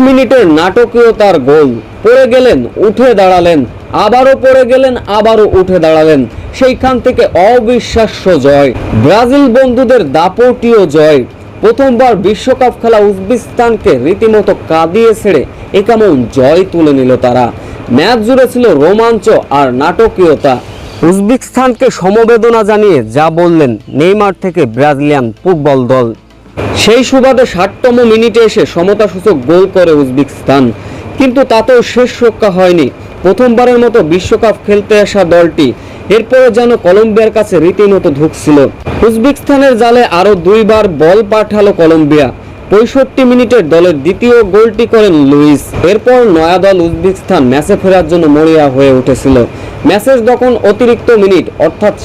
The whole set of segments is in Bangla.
মিনিটের নাটকীয়তার গোল, পড়ে গেলেন, উঠে দাঁড়ালেন, আবারও পড়ে গেলেন, আবারও উঠে দাঁড়ালেন। সেইখান থেকে অবিশ্বাস্য জয়, ব্রাজিল বন্ধুদের দাপটীয় জয়। প্রথমবার বিশ্বকাপ খেলা উজবেকিস্তানকে রীতিমতো কাঁদিয়ে ছেড়ে কেমন জয় তুলে নিল তারা। ম্যাচ জুড়ে ছিল রোমাঞ্চ আর নাটকীয়তা। উজবেকিস্তানকে সমবেদনা জানিয়ে যা বললেন নেইমার থেকে ব্রাজিলিয়ান ফুটবল দল। সেই সুবাদে ৬০তম মিনিটে এসে সমতাসূচক গোল করে উজবেকিস্তান, কিন্তু তাতেও শেষ রক্ষা হয়নি প্রথমবারের মতো বিশ্বকাপ খেলতে আসা দলটি। এরপরে যেন কলম্বিয়ার কাছে রীতিমতো ধুঁকছিল। উজবেকিস্তানের জালে আরও দুইবার বল পাঠালো কলম্বিয়া। ৬৫ মিনিটের দলের দ্বিতীয় গোলটি করেন লুইস। এরপর নয়া দল উজবেকিস্তান ম্যাচে ফেরার জন্য মরিয়া হয়ে উঠেছিল। ম্যাচের তখন অতিরিক্ত মিনিট, অর্থাৎ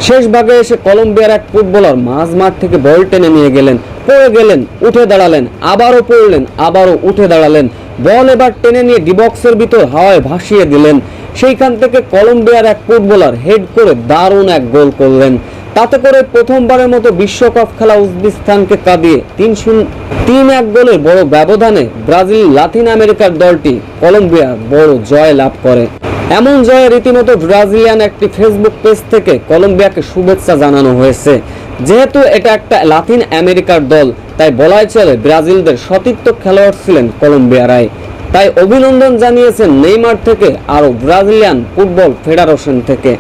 শেষ ভাগে এসে কলম্বিয়ার এক ফুটবলার মাঝ মাঠ থেকে বল টেনে নিয়ে গেলেন, পড়ে গেলেন, উঠে দাঁড়ালেন, আবারও পড়লেন, আবারও উঠে দাঁড়ালেন। বল এবার টেনে নিয়ে ডিবক্সের ভিতর হাওয়ায় ভাসিয়ে দিলেন। সেইখান থেকে কলম্বিয়ার এক ফুটবলার হেড করে দারুণ এক গোল করলেন। তাতে করে প্রথমবারের মতো বিশ্বকাপ খেলা উজবেকিস্তানকে কাঁদিয়ে ৩-১ গোলের বড় ব্যবধানে ব্রাজিল লাতিন আমেরিকার দলটি কলম্বিয়া বড় জয় লাভ করে। এমন জয়ে রীতিমতো ব্রাজিলিয়ান একটি ফেসবুক পেজ থেকে কলম্বিয়াকে শুভেচ্ছা জানানো হয়েছে। যেহেতু এটা একটা লাতিন আমেরিকার দল, তাই বলাই চলে ব্রাজিলদের সতীর্থ খেলোয়াড় ছিলেন কলম্বিয়ারাই। তাই অভিনন্দন জানিয়েছেন নেইমার থেকে আরও ব্রাজিলিয়ান ফুটবল ফেডারেশন থেকে।